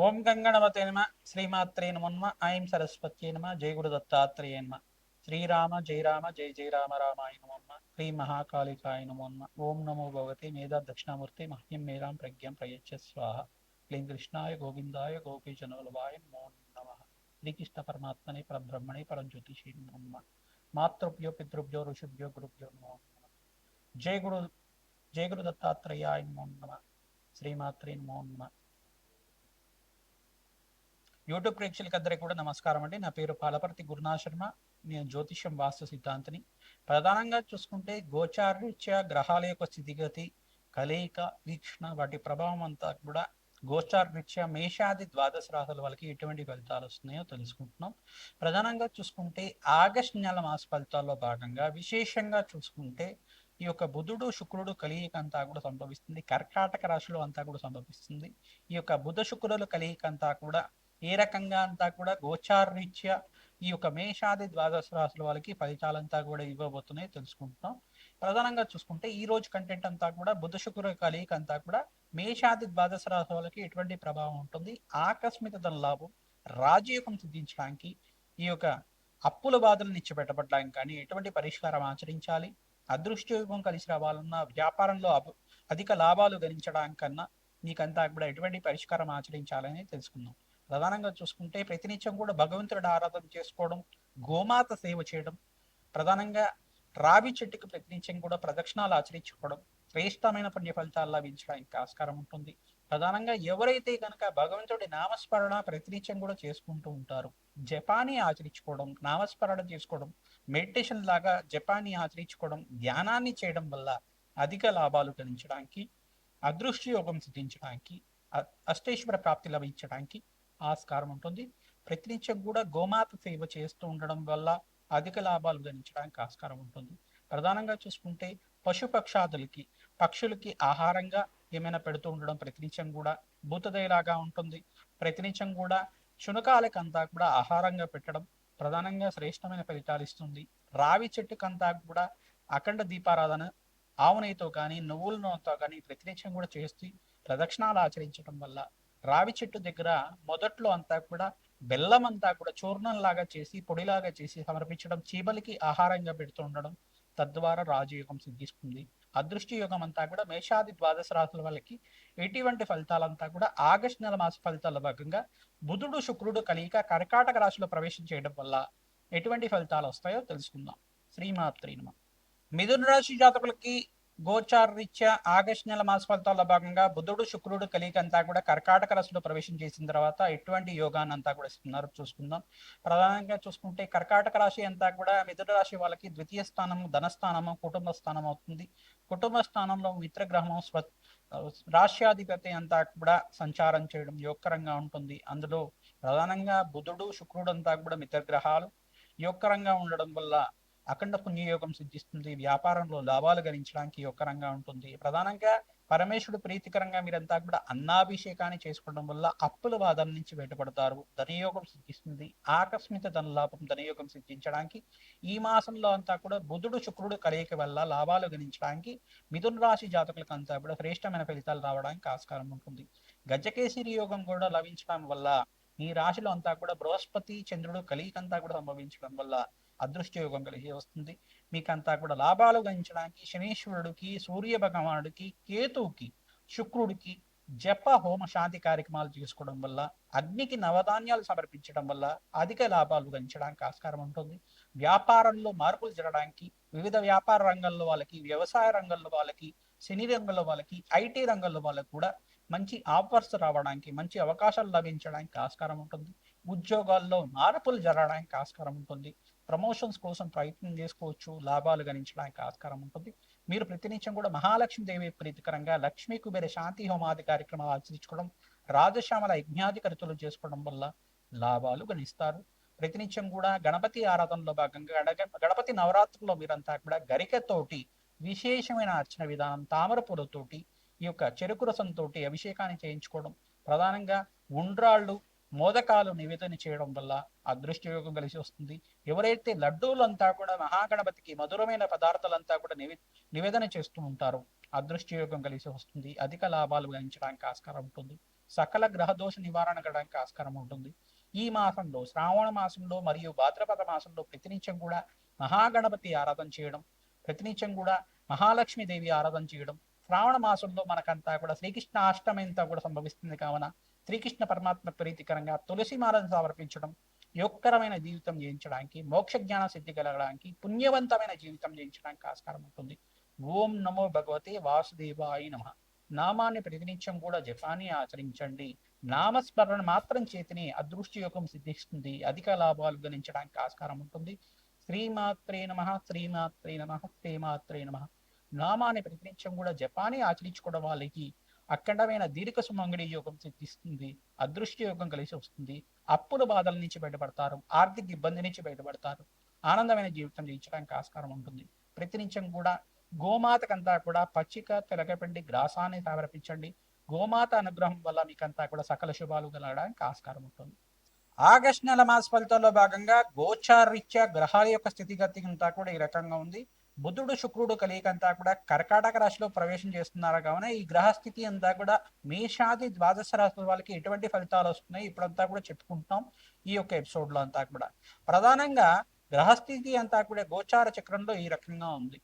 ఓం గంగణవతే నమ శ్రీమాత్రే నమోన్మ ఐం సరస్వత్యే నమ జయ గురు దత్తాత్రేయ నమ శ్రీరామ జయ రామ జయ జయ రామ రామాయ నమోన్మ శ్రీ మహాకాళికాయ నమోన్మ ఓం నమో భగవతే మేధా దక్షిణామూర్తి మహ్యం మేధాం ప్రజ్ఞం ప్రయచ్చ స్వాహ క్లీం కృష్ణాయ గోవిందాయ గోపీజనోలవాయ నమో నమ శ్రీకృష్ణ పరమాత్మనే పరబ్రహ్మణే పరంజ్యోతిషే నమో మాతృభ్యో పితృభ్యో ఋషిభ్యో గురుభ్యో నమో జయ గురు దత్తాత్రేయాయ నమో నమ శ్రీమాత్రే నమో నమ. యూట్యూబ్ ప్రేక్షకులందరికీ కూడా నమస్కారం అండి. నా పేరు పాలపర్తి గురునాథ్ శర్మ. నేను జ్యోతిష్యం వాస్తు సిద్ధాంతిని. ప్రధానంగా చూసుకుంటే గోచారరీత్యా గ్రహాల యొక్క స్థితిగతి, కలయిక, వీక్షణ వాటి ప్రభావం అంతా కూడా గోచారరీత్యా మేషాది ద్వాదశ రాశుల వాళ్ళకి ఎటువంటి ఫలితాలు వస్తున్నాయో తెలుసుకుంటున్నాం. ప్రధానంగా చూసుకుంటే ఆగస్టు నెల మాస ఫలితాల్లో భాగంగా విశేషంగా చూసుకుంటే ఈ యొక్క బుధుడు శుక్రుడు కలయిక అంతా కూడా సంభవిస్తుంది. కర్కాటక రాశిలో అంతా కూడా సంభవిస్తుంది. ఈ యొక్క బుధ శుక్రుల కలయిక అంతా కూడా ఏ రకంగా అంతా కూడా గోచారరీత్యా ఈ యొక్క మేషాది ద్వాదశ రాశుల వాళ్ళకి ఫలితాలంతా కూడా ఇవ్వబోతున్నాయి తెలుసుకుంటున్నాం. ప్రధానంగా చూసుకుంటే ఈ రోజు కంటెంట్ అంతా కూడా బుధ శుక్ర కలయిక అంతా కూడా మేషాది ద్వాదశ రాశి వాళ్ళకి ఎటువంటి ప్రభావం ఉంటుంది, ఆకస్మిక ధన లాభం, రాజయోగం సిద్ధించడానికి, ఈ యొక్క అప్పుల బాధలు నుంచి బయటపడడానికి కానీ ఎటువంటి పరిష్కారం ఆచరించాలి, అదృష్టయోగం కలిసి రావాలన్నా, వ్యాపారంలో అధిక లాభాలు గణించడానికన్నా మీకంతా కూడా ఎటువంటి పరిష్కారం ఆచరించాలని తెలుసుకుందాం. ప్రధానంగా చూసుకుంటే ప్రతినిత్యం కూడా భగవంతుడి ఆరాధన చేసుకోవడం, గోమాత సేవ చేయడం, ప్రధానంగా రావి చెట్టుకు ప్రతినిత్యం కూడా ప్రదక్షిణాలు ఆచరించుకోవడం శ్రేష్టమైన పుణ్య ఫలితాలు లభించడానికి ఆస్కారం ఉంటుంది. ప్రధానంగా ఎవరైతే కనుక భగవంతుడి నామస్మరణ ప్రతినిత్యం కూడా చేసుకుంటూ ఉంటారు, జపాన్ని ఆచరించుకోవడం, నామస్మరణ చేసుకోవడం, మెడిటేషన్ లాగా జపాన్ని ఆచరించుకోవడం, ధ్యానాన్ని చేయడం వల్ల అధిక లాభాలు గణించడానికి, అదృష్ట యోగం సిద్ధించడానికి, అష్టేశ్వర ప్రాప్తి లభించడానికి ఆస్కారం ఉంటుంది. ప్రతినిత్యం కూడా గోమాత సేవ చేస్తూ ఉండడం వల్ల అధిక లాభాలు గణించడానికి ఆస్కారం ఉంటుంది. ప్రధానంగా చూసుకుంటే పశుపక్షాదులకి పక్షులకి ఆహారంగా ఏమైనా పెడుతూ ఉండడం ప్రతినిత్యం కూడా భూతదయలాగా ఉంటుంది. ప్రతినిత్యం కూడా శునకాలకంతా కూడా ఆహారంగా పెట్టడం ప్రధానంగా శ్రేష్టమైన ఫలితాలు ఇస్తుంది. రావి చెట్టుకంతా కూడా అఖండ దీపారాధన ఆవు నెయ్యితో కానీ నువ్వుల నూనెతో కానీ ప్రతినిత్యం కూడా చేస్తూ ప్రదక్షిణాలు ఆచరించడం వల్ల రావి చెట్టు దగ్గర మొదట్లో అంతా కూడా బెల్లం అంతా కూడా చూర్ణంలాగా చేసి పొడిలాగా చేసి సమర్పించడం, చీమలకి ఆహారంగా పెడుతూ ఉండడం, తద్వారా రాజయోగం సిద్ధిస్తుంది. అదృష్టి యోగం అంతా కూడా మేషాది ద్వాదశ రాశుల వాళ్ళకి ఎటువంటి ఫలితాలంతా కూడా ఆగస్టు నెల మాస ఫలితాల భాగంగా బుధుడు శుక్రుడు కలయిక కర్కాటక రాశిలో ప్రవేశం చేయడం వల్ల ఎటువంటి ఫలితాలు వస్తాయో తెలుసుకుందాం. శ్రీమాత్రి నమః. మిథున రాశి జాతకులకి గోచార రీత్యా ఆగస్టు నెల మాస ఫలితాల్లో భాగంగా బుధుడు శుక్రుడు కలియిక అంతా కూడా కర్కాటక రాశిలో ప్రవేశం చేసిన తర్వాత ఎటువంటి యోగాన్ని అంతా కూడా ఇస్తున్నారు చూసుకుందాం. ప్రధానంగా చూసుకుంటే కర్కాటక రాశి అంతా కూడా మిథున రాశి వాళ్ళకి ద్వితీయ స్థానము ధనస్థానము కుటుంబ స్థానం అవుతుంది. కుటుంబ స్థానంలో మిత్రగ్రహము రాష్ట్రాధిపతి అంతా కూడా సంచారం చేయడం యోగకరంగా ఉంటుంది. అందులో ప్రధానంగా బుధుడు శుక్రుడు అంతా కూడా మిత్రగ్రహాలు యోగకరంగా ఉండడం వల్ల అఖండ పుణ్యయోగం సిద్ధిస్తుంది. వ్యాపారంలో లాభాలు గణించడానికి యోగకరంగా ఉంటుంది. ప్రధానంగా పరమేశ్వరుడు ప్రీతికరంగా మీరంతా కూడా అన్నాభిషేకాన్ని చేసుకోవడం వల్ల అప్పుల బాధల నుంచి బయటపడతారు. ధనయోగం సిద్ధిస్తుంది. ఆకస్మిక ధనలాభం ధనయోగం సిద్ధించడానికి ఈ మాసంలో అంతా కూడా బుధుడు శుక్రుడు కలయిక వల్ల లాభాలు గణించడానికి మిథున రాశి జాతకులకు అంతా కూడా శ్రేష్టమైన ఫలితాలు రావడానికి ఆస్కారం ఉంటుంది. గజకేసరి యోగం కూడా లభించడం వల్ల ఈ రాశిలో అంతా కూడా బృహస్పతి చంద్రుడు కలయిక అంతా కూడా సంభవించడం వల్ల అదృష్ట యోగం కలిగి వస్తుంది. మీకంతా కూడా లాభాలు గణించడానికి శనీశ్వరుడికి, సూర్య భగవానుడికి, కేతువుకి, శుక్రుడికి జప హోమ శాంతి కార్యక్రమాలు చేసుకోవడం వల్ల, అగ్నికి నవధాన్యాలు సమర్పించడం వల్ల అధిక లాభాలు గణించడానికి ఆస్కారం ఉంటుంది. వ్యాపారంలో మార్పులు జరగడానికి వివిధ వ్యాపార రంగంలో వాళ్ళకి, వ్యవసాయ రంగంలో వాళ్ళకి, సినీ రంగంలో వాళ్ళకి, ఐటీ రంగంలో వాళ్ళకి కూడా మంచి ఆఫర్స్ రావడానికి, మంచి అవకాశాలు లభించడానికి ఆస్కారం ఉంటుంది. ఉద్యోగాల్లో మార్పులు జరగడానికి ఆస్కారం ఉంటుంది. ప్రమోషన్స్ కోసం ప్రయత్నం చేసుకోవచ్చు. లాభాలు గణించడానికి ఆస్కారం ఉంటుంది. మీరు ప్రతినిత్యం కూడా మహాలక్ష్మీదేవి ప్రీతికరంగా లక్ష్మీ కుబేర శాంతి హోమాది కార్యక్రమాలు ఆచరించుకోవడం, రాజశ్యామల యజ్ఞాధికరితులు చేసుకోవడం వల్ల లాభాలు గణిస్తారు. ప్రతినిత్యం కూడా గణపతి ఆరాధనలో భాగంగా గణపతి నవరాత్రుల్లో మీరంతా కూడా గరికతోటి విశేషమైన అర్చన విధానం, తామర పూలతోటి ఈ యొక్క చెరుకు రసంతో అభిషేకాన్ని చేయించుకోవడం, ప్రధానంగా ఉండ్రాళ్ళు మోదకాలు నివేదన చేయడం వల్ల అదృష్ట యోగం కలిసి వస్తుంది. ఎవరైతే లడ్డూలంతా కూడా మహాగణపతికి మధురమైన పదార్థాలంతా కూడా నివేదన చేస్తూ ఉంటారో అదృష్ట యోగం కలిసి వస్తుంది. అధిక లాభాలు గణించడానికి ఆస్కారం ఉంటుంది. సకల గ్రహదోష నివారణ కలగడానికి ఆస్కారం ఉంటుంది. ఈ మాసంలో శ్రావణ మాసంలో మరియు భాద్రపద మాసంలో ప్రతినిత్యం కూడా మహాగణపతి ఆరాధన చేయడం, ప్రతినిత్యం కూడా మహాలక్ష్మీదేవి ఆరాధన చేయడం, శ్రావణ మాసంలో మనకంతా కూడా శ్రీకృష్ణ అష్టమి అంతా కూడా సంభవిస్తుంది కావున శ్రీకృష్ణ పరమాత్మ ప్రీతికరంగా తులసి మాలను సమర్పించడం యోగకరమైన జీవితం జీవించడానికి, మోక్ష జ్ఞాన సిద్ధి కలగడానికి, పుణ్యవంతమైన జీవితం జీవించడానికి ఆస్కారం ఉంటుంది. ఓం నమో భగవతే వాసుదేవాయ నమ. నామాన్ని ప్రతినిత్యం కూడా జపాన్ని ఆచరించండి. నామస్మరణ మాత్రం చేతిని అదృష్టి యోగం సిద్ధిస్తుంది, అధిక లాభాలు గణించడానికి ఆస్కారం ఉంటుంది. శ్రీమాత్రే నమ, శ్రీమాత్రే నమ, శ్రీమాత్రే నమ. నామాన్ని ప్రతినిత్యం కూడా జపాన్ని ఆచరించుకోవడం వాళ్ళకి అఖండమైన దీర్ఘ సుమంగళి యోగం సిద్ధిస్తుంది, అదృష్టి యోగం కలిసి వస్తుంది, అప్పుల బాధల నుంచి బయటపడతారు, ఆర్థిక ఇబ్బంది నుంచి బయటపడతారు, ఆనందమైన జీవితం జీవించడానికి ఆస్కారం ఉంటుంది. ప్రతినిత్యం కూడా గోమాతకంతా కూడా పచ్చిక తెలగపిండి గ్రాసాన్ని సమర్పించండి. గోమాత అనుగ్రహం వల్ల మీకంతా కూడా సకల శుభాలు కలగడానికి ఆస్కారం ఉంటుంది. ఆగస్టు నెల మాస ఫలితాల్లో భాగంగా గోచారీత్యా గ్రహాల యొక్క స్థితిగతి అంతా కూడా ఈ రకంగా ఉంది. బుధుడు శుక్రుడు కలియకంతా కూడా కర్కాటక రాశిలో ప్రవేశం చేస్తున్నారు కావున ఈ గ్రహస్థితి అంతా కూడా మేషాది ద్వాదశ రాశుల వాళ్ళకి ఎటువంటి ఫలితాలు వస్తున్నాయి ఇప్పుడంతా కూడా చెప్పుకుంటున్నాం ఈ యొక్క ఎపిసోడ్ లో అంతా కూడా. ప్రధానంగా గ్రహస్థితి అంతా కూడా గోచార చక్రంలో ఈ రకంగా ఉంది.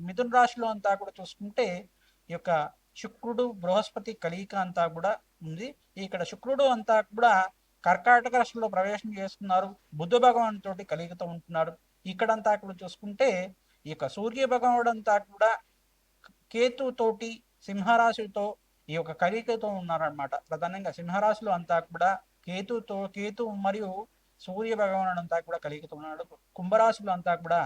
మిథున రాశిలో అంతా కూడా చూసుకుంటే ఈ యొక్క శుక్రుడు బృహస్పతి కలియిక అంతా కూడా ఉంది. ఇక్కడ శుక్రుడు అంతా కూడా కర్కాటక రాశిలో ప్రవేశం చేస్తున్నారు, బుద్ధ భగవాన్ తోటి కలిగితో ఉంటున్నారు. ఇక్కడంతా కూడా చూసుకుంటే ఈ యొక్క సూర్య భగవానుడు అంతా కూడా కేతు తోటి సింహరాశితో ఈ యొక్క కలికతో ఉన్నారనమాట. ప్రధానంగా సింహరాశిలో అంతా కూడా కేతు మరియు సూర్య భగవానుడు అంతా కూడా కలిగితో ఉన్నాడు. కుంభరాశిలో అంతా కూడా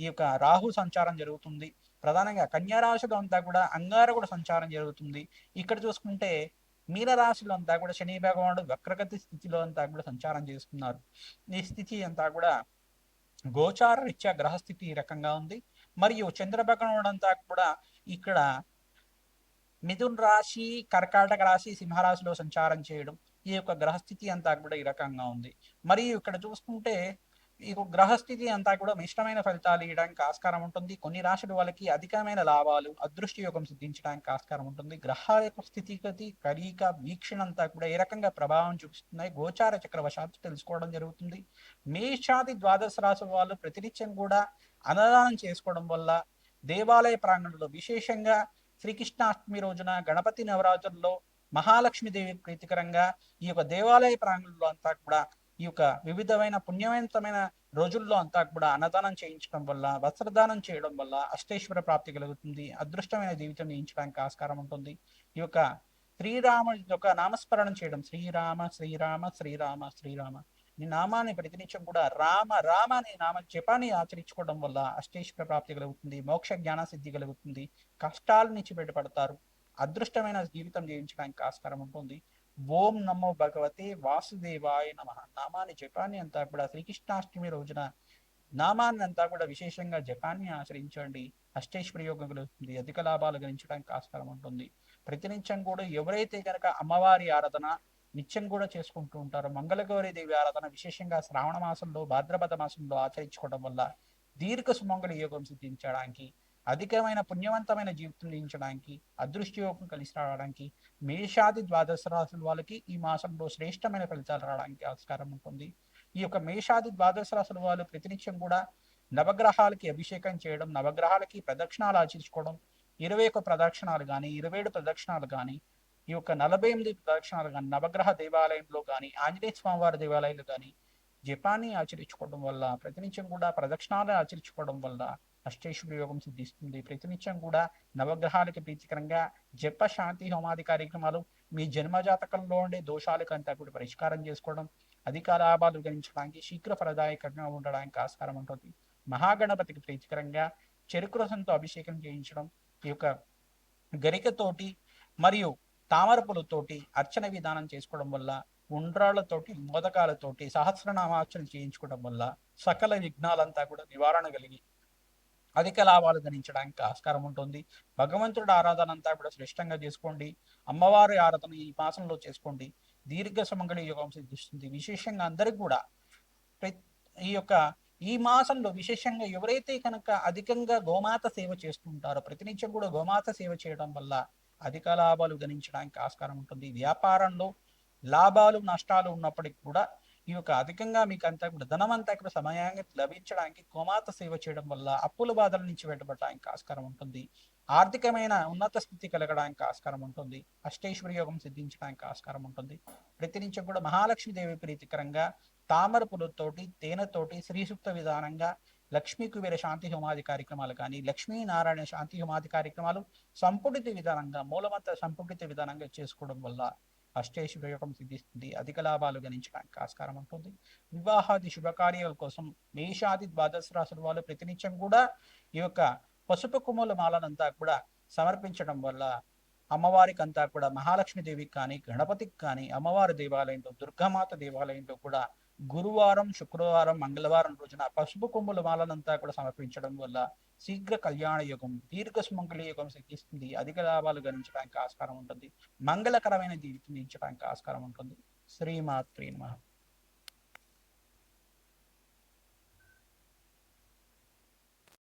ఈ యొక్క రాహు సంచారం జరుగుతుంది. ప్రధానంగా కన్యారాశిలో అంతా కూడా అంగారకుడు సంచారం జరుగుతుంది. ఇక్కడ చూసుకుంటే మీనరాశిలో అంతా కూడా శని భగవానుడు వక్రగతి స్థితిలో అంతా కూడా సంచారం చేస్తున్నారు. ఈ స్థితి అంతా కూడా గోచార రీత్యా గ్రహస్థితి ఈ రకంగా ఉంది. మరియు చంద్ర భగవానుడు అంతా కూడా ఇక్కడ మిథున్ రాశి, కర్కాటక రాశి, సింహరాశిలో సంచారం చేయడం ఈ యొక్క గ్రహస్థితి అంతా కూడా ఈ రకంగా ఉంది. మరియు ఇక్కడ చూసుకుంటే ఈ గ్రహస్థితి అంతా కూడా మిశ్రమైన ఫలితాలు ఇవ్వడానికి ఆస్కారం ఉంటుంది. కొన్ని రాశుల వాళ్ళకి అధికమైన లాభాలు, అదృష్టి యోగం సిద్ధించడానికి ఆస్కారం ఉంటుంది. గ్రహాల యొక్క స్థితిగతి, కలయిక, వీక్షణ అంతా కూడా ఏ రకంగా ప్రభావం చూపిస్తున్నాయి గోచార చక్రవశాత్తు తెలుసుకోవడం జరుగుతుంది. మేషాది ద్వాదశ రాశుల వాళ్ళు ప్రతినిత్యం కూడా అన్నదానం చేసుకోవడం వల్ల దేవాలయ ప్రాంగణంలో విశేషంగా శ్రీకృష్ణాష్టమి రోజున గణపతి నవరాత్రుల్లో మహాలక్ష్మీదేవి ప్రీతికరంగా ఈ యొక్క దేవాలయ ప్రాంగణంలో అంతా కూడా ఈ యొక్క వివిధమైన పుణ్యవంతమైన రోజుల్లో అంతా కూడా అన్నదానం చేయించడం వల్ల, వస్త్రదానం చేయడం వల్ల అష్టేశ్వర ప్రాప్తి కలుగుతుంది, అదృష్టమైన జీవితం జీవించడానికి ఆస్కారం ఉంటుంది. ఈ యొక్క శ్రీరామ యొక్క నామస్మరణం చేయడం, శ్రీరామ శ్రీరామ శ్రీరామ శ్రీరామ ఈ నామాన్ని ప్రతినిత్యం కూడా రామ రామ అనే నామ జపాన్ని ఆచరించుకోవడం వల్ల అష్టేశ్వర ప్రాప్తి కలుగుతుంది, మోక్ష జ్ఞాన సిద్ధి కలుగుతుంది, కష్టాల నుంచి బయటపడతారు, అదృష్టమైన జీవితం జీవించడానికి ఆస్కారం ఉంటుంది. ఓం నమో భగవతే వాసుదేవాయ నమ. నామాన్ని జపాన్ని అంతా కూడా శ్రీకృష్ణాష్టమి రోజున నామాన్ని అంతా కూడా విశేషంగా జపాన్ని ఆచరించండి, అష్టేశ్వర యోగం కలుగుతుంది, అధిక లాభాలు గణించడానికి ఆస్కారం ఉంటుంది. ప్రతినిత్యం కూడా ఎవరైతే కనుక అమ్మవారి ఆరాధన నిత్యం కూడా చేసుకుంటూ ఉంటారో మంగళగౌరి దేవి ఆరాధన విశేషంగా శ్రావణ మాసంలో భాద్రపద మాసంలో ఆచరించుకోవడం వల్ల దీర్ఘ సుమంగళ యోగం సిద్ధించడానికి, అధికమైన పుణ్యవంతమైన జీవితం జీవించడానికి, అదృష్టి యోగం కలిసి రావడానికి, మేషాది ద్వాదశ రాశుల వాళ్ళకి ఈ మాసంలో శ్రేష్టమైన ఫలితాలు రావడానికి ఆస్కారం ఉంటుంది. ఈ యొక్క మేషాది ద్వాదశ రాశుల వాళ్ళు ప్రతినిత్యం కూడా నవగ్రహాలకి అభిషేకం చేయడం, నవగ్రహాలకి ప్రదక్షిణాలు ఆచరించుకోవడం, 21 ప్రదక్షిణాలు కానీ 27 ప్రదక్షిణాలు కానీ ఈ యొక్క 48 ప్రదక్షిణాలు కానీ నవగ్రహ దేవాలయంలో కానీ ఆంజనేయ స్వామివారి దేవాలయంలో కానీ జపాన్ని ఆచరించుకోవడం వల్ల, ప్రతినిత్యం కూడా ప్రదక్షిణాలు ఆచరించుకోవడం వల్ల అష్టేశ్వర యోగం సిద్ధిస్తుంది. ప్రతినిత్యం కూడా నవగ్రహాలకి ప్రీతికరంగా జప శాంతి హోమాది కార్యక్రమాలు, మీ జన్మజాతకంలో ఉండే దోషాలకు అంతా కూడా పరిష్కారం చేసుకోవడం, అధిక లాభాలు గణించడానికి, శీఘ్ర ఫలదాయకంగా ఉండడానికి ఆస్కారం ఉంటుంది. మహాగణపతికి ప్రీతికరంగా చెరుకు రసంతో అభిషేకం చేయించడం, ఈ యొక్క గరికతోటి మరియు తామరపులతోటి అర్చన విధానం చేసుకోవడం వల్ల, ఉండ్రాళ్లతోటి మోదకాలతోటి సహస్రనామార్చన చేయించుకోవడం వల్ల సకల విఘ్నాలంతా కూడా నివారణ కలిగి అధిక లాభాలు గణించడానికి ఆస్కారం ఉంటుంది. భగవంతుడి ఆరాధన అంతా కూడా శ్రేష్టంగా చేసుకోండి. అమ్మవారి ఆరాధన ఈ మాసంలో చేసుకోండి, దీర్ఘ సుమంగళి యోగం సిద్ధిస్తుంది. విశేషంగా అందరికి కూడా ఈ యొక్క ఈ మాసంలో విశేషంగా ఎవరైతే కనుక అధికంగా గోమాత సేవ చేస్తుంటారో ప్రతినిత్యం కూడా గోమాత సేవ చేయడం వల్ల అధిక లాభాలు గణించడానికి ఆస్కారం ఉంటుంది. వ్యాపారంలో లాభాలు నష్టాలు ఉన్నప్పటికీ కూడా ఈ యొక్క అధికంగా మీకు అంతా కూడా ధనం అంతా కూడా సమయానికి లభించడానికి గోమాత సేవ చేయడం వల్ల అప్పుల బాధల నుంచి బయటపడడానికి ఆస్కారం ఉంటుంది. ఆర్థికమైన ఉన్నత స్థితి కలగడానికి ఆస్కారం ఉంటుంది. అష్టైశ్వర్య యోగం సిద్ధించడానికి ఆస్కారం ఉంటుంది. ప్రతినిత్యం కూడా మహాలక్ష్మీదేవి ప్రీతికరంగా తామర పులుతోటి తేనెతోటి శ్రీసూక్త విధానంగా లక్ష్మీ కుబేర శాంతి హోమాది కార్యక్రమాలు కానీ లక్ష్మీనారాయణ శాంతి హోమాది కార్యక్రమాలు సంపుటిత విధానంగా మూలమంత సంపుటిత విధానంగా చేసుకోవడం వల్ల అష్టైశ్వర్యకం సిద్ధిస్తుంది. అధిక లాభాలు గణించడానికి ఆస్కారం ఉంటుంది. వివాహాది శుభకార్యాల కోసం మేషాది ద్వాదశ రాశుల వాళ్ళు ప్రతినిత్యం కూడా ఈ యొక్క పసుపు కొమ్ముల మాలనంతా కూడా సమర్పించడం వల్ల అమ్మవారికి అంతా కూడా మహాలక్ష్మీదేవికి కానీ గణపతికి కానీ అమ్మవారి దేవాలయంలో దుర్గామాత దేవాలయంలో కూడా గురువారం శుక్రవారం మంగళవారం రోజున పసుపు కొమ్ముల మాలనంతా కూడా సమర్పించడం వల్ల శీఘ్ర కళ్యాణ యుగం దీర్ఘ సుమంగళ యుగం సిద్ధిస్తుంది. అధిక లాభాలు గణించడానికి ఆస్కారం ఉంటుంది. మంగళకరమైన జీవితం జీవించడానికి ఆస్కారం ఉంటుంది. శ్రీమాత్రే నమః.